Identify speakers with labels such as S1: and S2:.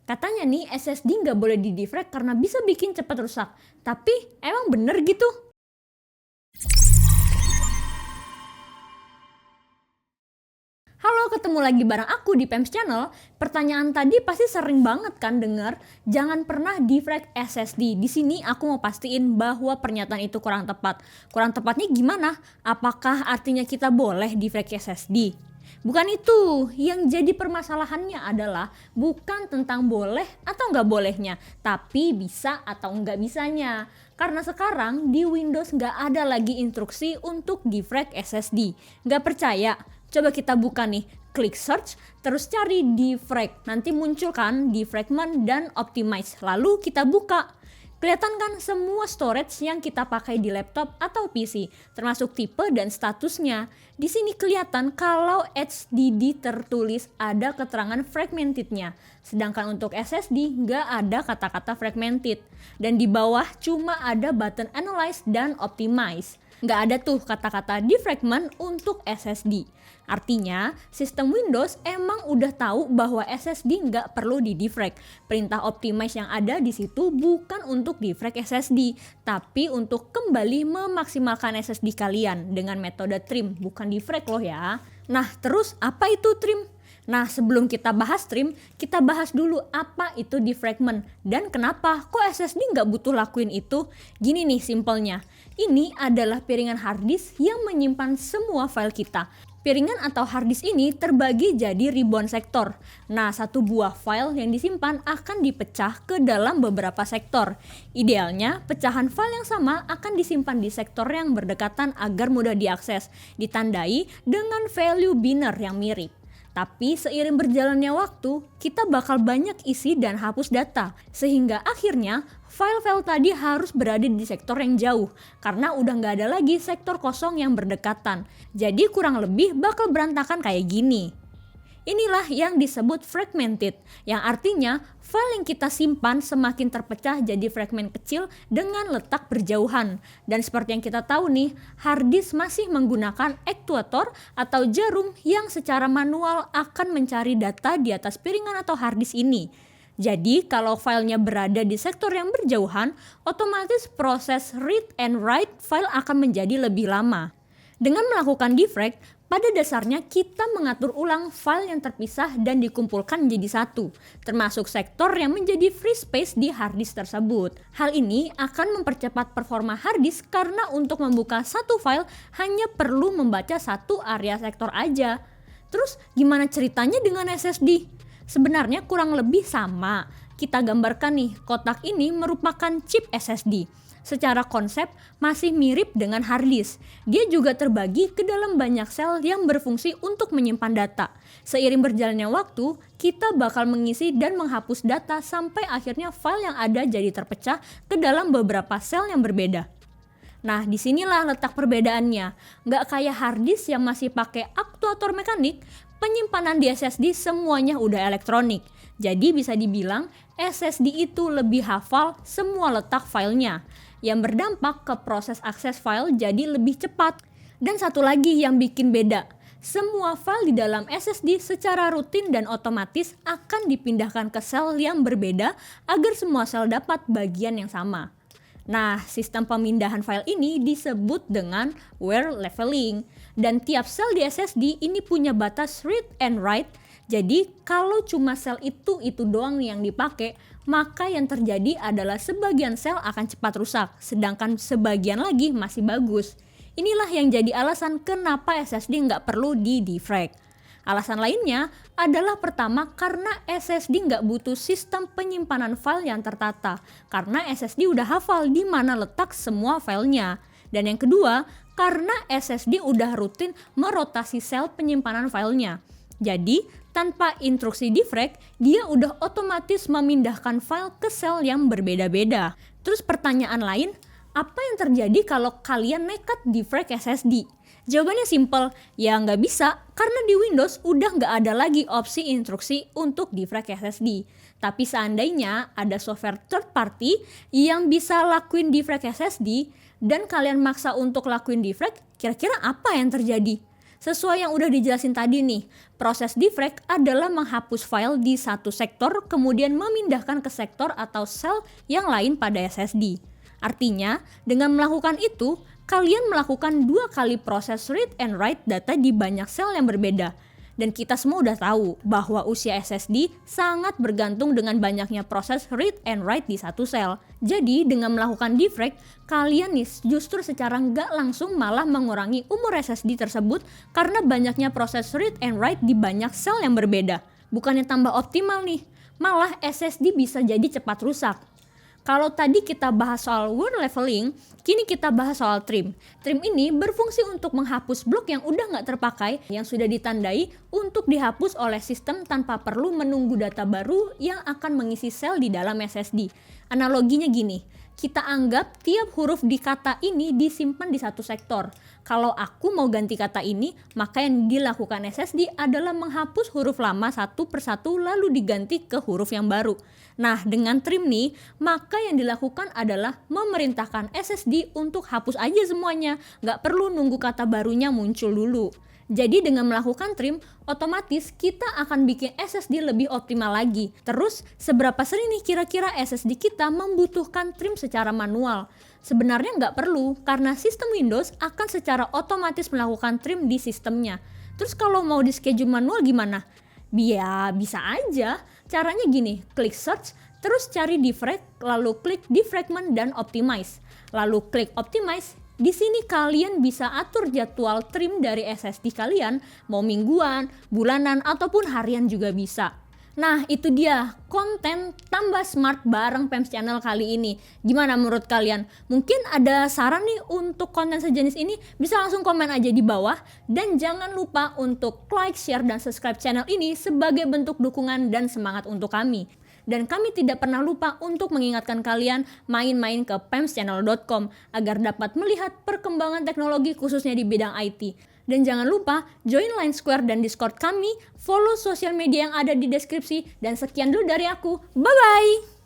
S1: Katanya nih SSD nggak boleh di-defrag karena bisa bikin cepat rusak. Tapi emang bener gitu? Halo, ketemu lagi bareng aku di PEMS Channel. Pertanyaan tadi pasti sering banget kan denger, jangan pernah defrag SSD. Di sini aku mau pastiin bahwa pernyataan itu kurang tepat. Kurang tepatnya gimana? Apakah artinya kita boleh defrag SSD? Bukan itu, yang jadi permasalahannya adalah bukan tentang boleh atau nggak bolehnya, tapi bisa atau nggak bisanya. Karena sekarang di Windows nggak ada lagi instruksi untuk defrag SSD. Nggak percaya? Coba kita buka nih, klik search, terus cari defrag. Nanti muncul kan defragment dan optimize. Lalu kita buka. Kelihatan kan semua storage yang kita pakai di laptop atau PC, termasuk tipe dan statusnya. Di sini kelihatan kalau HDD tertulis ada keterangan fragmentednya, sedangkan untuk SSD nggak ada kata-kata fragmented. Dan di bawah cuma ada button analyze dan optimize. Nggak ada tuh kata-kata defragment untuk SSD. Artinya, sistem Windows emang udah tahu bahwa SSD nggak perlu di-defrag. Perintah optimize yang ada di situ bukan untuk defrag SSD, tapi untuk kembali memaksimalkan SSD kalian dengan metode trim, bukan defrag loh ya. Nah, terus apa itu trim? Nah, sebelum kita bahas trim, kita bahas dulu apa itu defragment dan kenapa kok SSD nggak butuh lakuin itu. Gini nih simpelnya, ini adalah piringan harddisk yang menyimpan semua file kita. Piringan atau harddisk ini terbagi jadi ribuan sektor. Nah, satu buah file yang disimpan akan dipecah ke dalam beberapa sektor. Idealnya, pecahan file yang sama akan disimpan di sektor yang berdekatan agar mudah diakses, ditandai dengan value binary yang mirip. Tapi seiring berjalannya waktu, kita bakal banyak isi dan hapus data, sehingga akhirnya file-file tadi harus berada di sektor yang jauh, karena udah nggak ada lagi sektor kosong yang berdekatan. Jadi kurang lebih bakal berantakan kayak gini. Inilah yang disebut fragmented, yang artinya file yang kita simpan semakin terpecah jadi fragmen kecil dengan letak berjauhan. Dan seperti yang kita tahu nih, harddisk masih menggunakan actuator atau jarum yang secara manual akan mencari data di atas piringan atau harddisk ini. Jadi kalau filenya berada di sektor yang berjauhan, otomatis proses read and write file akan menjadi lebih lama. Dengan melakukan defrag, pada dasarnya kita mengatur ulang file yang terpisah dan dikumpulkan menjadi satu, termasuk sektor yang menjadi free space di harddisk tersebut. Hal ini akan mempercepat performa harddisk karena untuk membuka satu file hanya perlu membaca satu area sektor aja. Terus gimana ceritanya dengan SSD? Sebenarnya kurang lebih sama. Kita gambarkan nih, kotak ini merupakan chip SSD. Secara konsep masih mirip dengan harddisk. Dia juga terbagi ke dalam banyak sel yang berfungsi untuk menyimpan data. Seiring berjalannya waktu, kita bakal mengisi dan menghapus data sampai akhirnya file yang ada jadi terpecah ke dalam beberapa sel yang berbeda. Nah, disinilah letak perbedaannya. Nggak kayak harddisk yang masih pakai aktuator mekanik, penyimpanan di SSD semuanya udah elektronik. Jadi bisa dibilang SSD itu lebih hafal semua letak filenya, yang berdampak ke proses akses file jadi lebih cepat. Dan satu lagi yang bikin beda, semua file di dalam SSD secara rutin dan otomatis akan dipindahkan ke sel yang berbeda agar semua sel dapat bagian yang sama. Nah, sistem pemindahan file ini disebut dengan wear leveling. Dan tiap sel di SSD ini punya batas read and write. Jadi, kalau cuma sel itu doang yang dipakai, maka yang terjadi adalah sebagian sel akan cepat rusak, sedangkan sebagian lagi masih bagus. Inilah yang jadi alasan kenapa SSD nggak perlu di-defrag. Alasan lainnya adalah pertama karena SSD nggak butuh sistem penyimpanan file yang tertata, karena SSD udah hafal di mana letak semua filenya. Dan yang kedua, karena SSD udah rutin merotasi sel penyimpanan filenya. Jadi, tanpa instruksi defrag, dia udah otomatis memindahkan file ke sel yang berbeda-beda. Terus pertanyaan lain, apa yang terjadi kalau kalian nekat defrag SSD? Jawabannya simple, ya nggak bisa karena di Windows udah nggak ada lagi opsi instruksi untuk defrag SSD. Tapi seandainya ada software third party yang bisa lakuin defrag SSD dan kalian maksa untuk lakuin defrag, kira-kira apa yang terjadi? Sesuai yang udah dijelasin tadi nih, proses defrag adalah menghapus file di satu sektor kemudian memindahkan ke sektor atau sel yang lain pada SSD. Artinya, dengan melakukan itu, kalian melakukan 2 kali proses read and write data di banyak sel yang berbeda. Dan kita semua udah tahu bahwa usia SSD sangat bergantung dengan banyaknya proses read and write di satu sel. Jadi dengan melakukan defrag, kalian nih justru secara nggak langsung malah mengurangi umur SSD tersebut karena banyaknya proses read and write di banyak sel yang berbeda. Bukannya tambah optimal nih, malah SSD bisa jadi cepat rusak. Kalau tadi kita bahas soal word leveling, kini kita bahas soal trim. Trim ini berfungsi untuk menghapus blok yang udah nggak terpakai, yang sudah ditandai untuk dihapus oleh sistem tanpa perlu menunggu data baru yang akan mengisi sel di dalam SSD. Analoginya gini, kita anggap tiap huruf di kata ini disimpan di satu sektor. Kalau aku mau ganti kata ini, maka yang dilakukan SSD adalah menghapus huruf lama satu persatu lalu diganti ke huruf yang baru. Nah, dengan trim nih, maka yang dilakukan adalah memerintahkan SSD untuk hapus aja semuanya. Nggak perlu nunggu kata barunya muncul dulu. Jadi dengan melakukan trim, otomatis kita akan bikin SSD lebih optimal lagi. Terus, seberapa sering nih kira-kira SSD kita membutuhkan trim secara manual? Sebenarnya nggak perlu, karena sistem Windows akan secara otomatis melakukan trim di sistemnya. Terus kalau mau di schedule manual gimana? Ya bisa aja. Caranya gini, klik search, terus cari defrag, lalu klik defragment dan optimize. Lalu klik optimize. Di sini kalian bisa atur jadwal trim dari SSD kalian, mau mingguan, bulanan, ataupun harian juga bisa. Nah itu dia konten tambah smart bareng PEMS Channel kali ini. Gimana menurut kalian? Mungkin ada saran nih untuk konten sejenis ini? Bisa langsung komen aja di bawah. Dan jangan lupa untuk like, share, dan subscribe channel ini sebagai bentuk dukungan dan semangat untuk kami. Dan kami tidak pernah lupa untuk mengingatkan kalian main-main ke pemschannel.com agar dapat melihat perkembangan teknologi khususnya di bidang IT. Dan jangan lupa join Line Square dan Discord kami, follow sosial media yang ada di deskripsi, dan sekian dulu dari aku. Bye-bye!